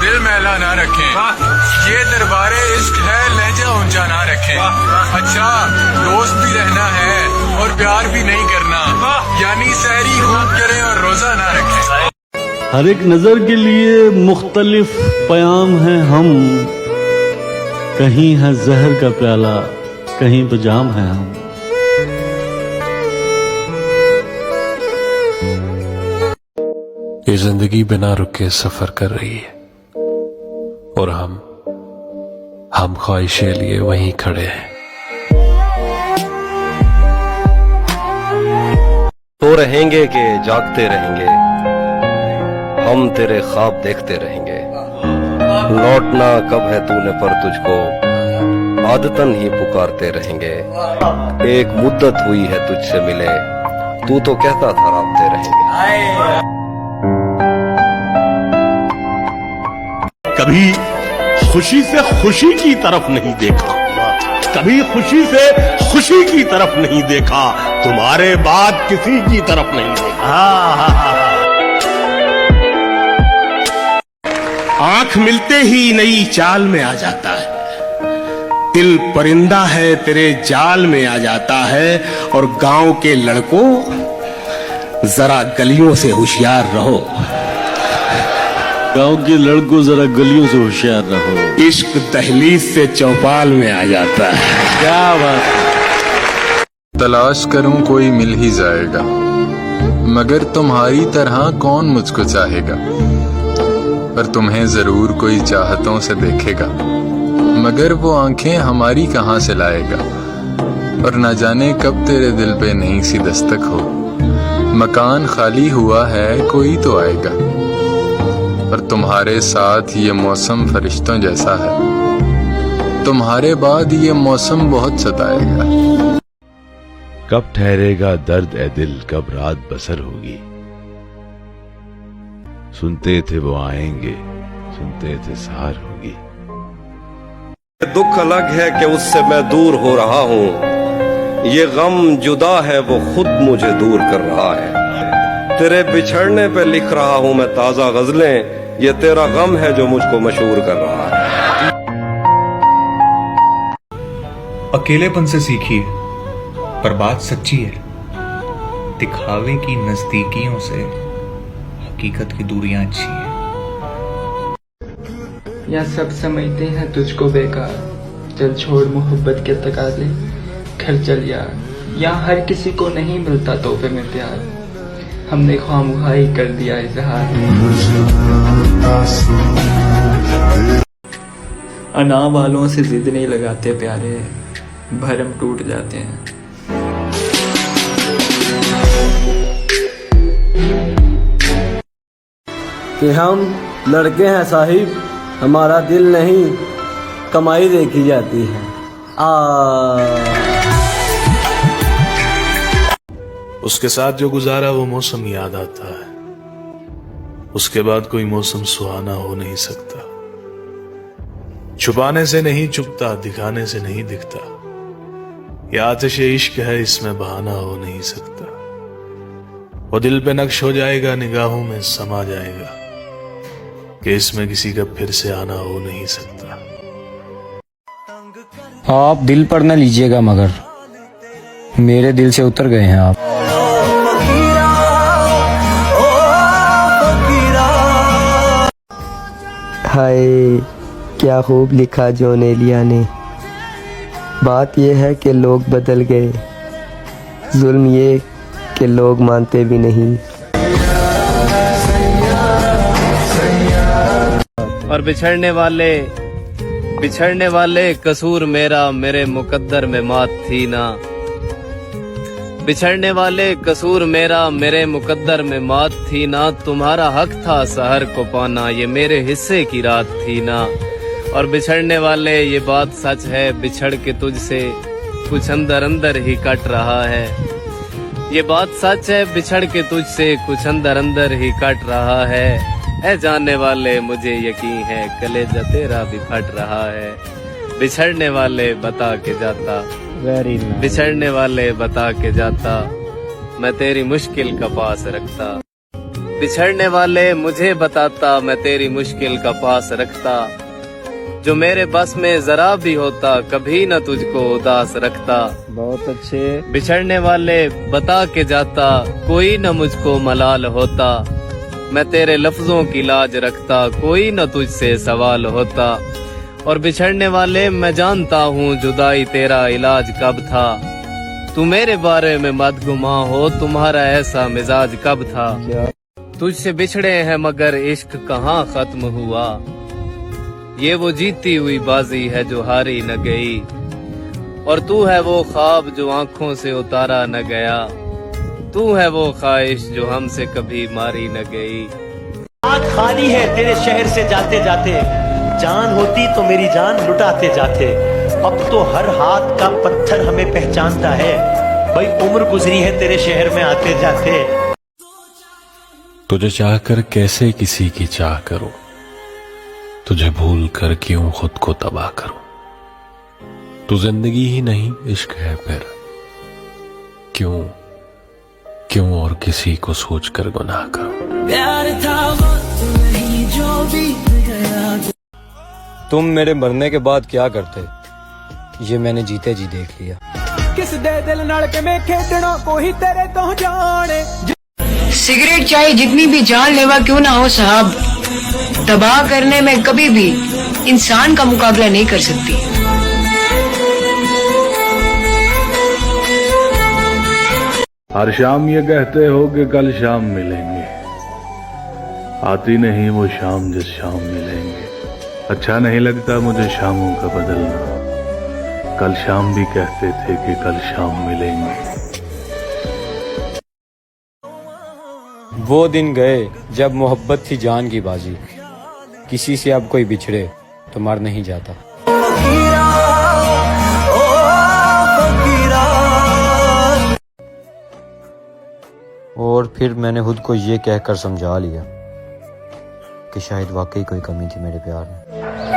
दिल मैला ना रखें, ये दरबारे इश्क है लहजा ऊंचा ना रखें। अच्छा दोस्त भी रहना है और प्यार भी नहीं करना, यानी सहरी खूब करें और रोजा ना रखें। हर एक नजर के लिए मुख्तलिफ पयाम हैं हम, कहीं है जहर का प्याला कहीं पे जाम है हम। ये जिंदगी बिना रुके सफर कर रही है और हम ख्वाहिशें लिए वहीं खड़े हैं। तो रहेंगे कि जागते रहेंगे, हम तेरे ख्वाब देखते रहेंगे। लौटना कब है तूने पर तुझको आदतन ही पुकारते रहेंगे। एक मुद्दत हुई है तुझसे मिले, तू तो कहता था राबते रहेंगे। कभी खुशी से खुशी की तरफ नहीं देखा, कभी खुशी से खुशी की तरफ नहीं देखा, तुम्हारे बाद किसी की तरफ नहीं देखा। आंख मिलते ही नई चाल में आ जाता है, दिल परिंदा है तेरे जाल में आ जाता है। और गांव के लड़कों जरा गलियों से होशियार रहो, गांव के लड़कों जरा गलियों से होशियार रहो, इश्क दहलीज से चौपाल में आ जाता है। क्या बात है। तलाश करूं कोई मिल ही जाएगा, मगर तुम्हारी तरह कौन मुझको चाहेगा। पर तुम्हें जरूर कोई चाहतों से देखेगा, मगर वो आंखें हमारी कहाँ से लाएगा। और न जाने कब तेरे दिल पे नई सी दस्तक हो, मकान खाली हुआ है कोई तो आएगा। और तुम्हारे साथ ये मौसम फरिश्तों जैसा है, तुम्हारे बाद ये मौसम बहुत सताएगा। कब ठहरेगा दर्द ए दिल, कब रात बसर होगी। सुनते थे वो आएंगे, सुनते थे सहार होगी। दुख अलग है कि उससे मैं दूर हो रहा हूँ, ये गम जुदा है वो खुद मुझे दूर कर रहा है। तेरे बिछड़ने पे लिख रहा हूँ मैं ताजा गजलें, ये तेरा गम है जो मुझको मशहूर कर रहा है। अकेलेपन से सीखिए, पर बात सच्ची है। दिखावे की नजदीकियों से हकीकत की दूरियां अच्छी हैं। या सब समझते हैं तुझको बेकार, चल छोड़ मोहब्बत के तकाजे, घर चल यार। यहाँ हर किसी को नहीं मिलता तोहफे में प्यार, हमने ख्वामखाई कर दिया इजहार। अना वालों से जिद नहीं लगाते प्यारे, भरम टूट जाते हैं। कि हम लड़के हैं साहिब, हमारा दिल नहीं कमाई देखी जाती है। उसके साथ जो गुजारा वो मौसम याद आता है, उसके बाद कोई मौसम सुहाना हो नहीं सकता। छुपाने से नहीं छुपता, दिखाने से नहीं दिखता, ये आतिश इश्क है इसमें बहाना हो नहीं सकता। वो दिल पे नक्श हो जाएगा, निगाहों में समा जाएगा, कि इसमें किसी का फिर से आना हो नहीं सकता। आप दिल पर न लीजिएगा, मगर मेरे दिल से उतर गए हैं आप। हाय क्या खूब लिखा जॉन एलिया ने। बात यह है कि लोग बदल गए, जुल्म ये कि लोग मानते भी नहीं। और बिछड़ने वाले कसूर मेरा, मेरे मुकद्दर में मात थी ना। बिछड़ने वाले कसूर मेरा, मेरे मुकद्दर में मात थी ना। तुम्हारा हक था सहर को पाना, ये मेरे हिस्से की रात थी ना। और बिछड़ने वाले ये बात सच है, बिछड़ के तुझसे कुछ अंदर अंदर ही कट रहा है। ये बात सच है, बिछड़ के तुझसे कुछ अंदर अंदर ही कट रहा है। ऐ जानने वाले मुझे यकीन है, कलेजा तेरा भी फट रहा है। बिछड़ने वाले बता के जाता, बिछड़ने वाले बता के जाता, मैं तेरी मुश्किल का पास रखता। बिछड़ने वाले मुझे बताता, मैं तेरी मुश्किल का पास रखता। जो मेरे बस में जरा भी होता, कभी न तुझको उदास रखता। बहुत अच्छे। बिछड़ने वाले बता के जाता, कोई न मुझको मलाल होता। मैं तेरे लफ्जों की लाज रखता, कोई न तुझसे सवाल होता। और बिछड़ने वाले मैं जानता हूँ, जुदाई तेरा इलाज कब था। तू मेरे बारे में मत गुमा हो, तुम्हारा ऐसा मिजाज कब था। तुझसे बिछड़े हैं मगर इश्क कहाँ खत्म हुआ। ये वो जीती हुई बाजी है जो हारी न गई। और तू है वो ख्वाब जो आंखों से उतारा न गया। तू है वो ख्वाहिश जो हमसे कभी मारी न गई। हाथ खाली है तेरे शहर से जाते जाते, जान होती तो मेरी जान लुटाते जाते। अब तो हर हाथ का पत्थर हमें पहचानता है, भाई उम्र गुजरी है तेरे शहर में आते जाते। तुझे चाहकर कैसे किसी की चाह करूं, तुझे भूल कर क्यों खुद को तबाह करूं। तू जिंदगी ही नहीं इश्क है फिर, क्यों क्यों और किसी को सोच कर गुनाह करूं। प्यार था वक्त नहीं जो बीत गया। तुम मेरे मरने के बाद क्या करते, ये मैंने जीते जी देख लिया। किस दे दिल नाल के मैं खेडना, कोई तेरे तो जाने। सिगरेट चाहे जितनी भी जानलेवा क्यों ना हो साहब, तबाह करने में कभी भी इंसान का मुकाबला नहीं कर सकती। हर शाम ये कहते हो कि कल शाम मिलेंगे, आती नहीं वो शाम जिस शाम मिलेंगे। अच्छा नहीं लगता मुझे शामों का बदलना, कल शाम भी कहते थे कि कल शाम मिलेंगे। वो दिन गए जब मोहब्बत थी जान की बाजी, किसी से अब कोई बिछड़े तो मर नहीं जाता। और फिर मैंने खुद को ये कहकर समझा लिया कि शायद वाकई कोई कमी थी मेरे प्यार में।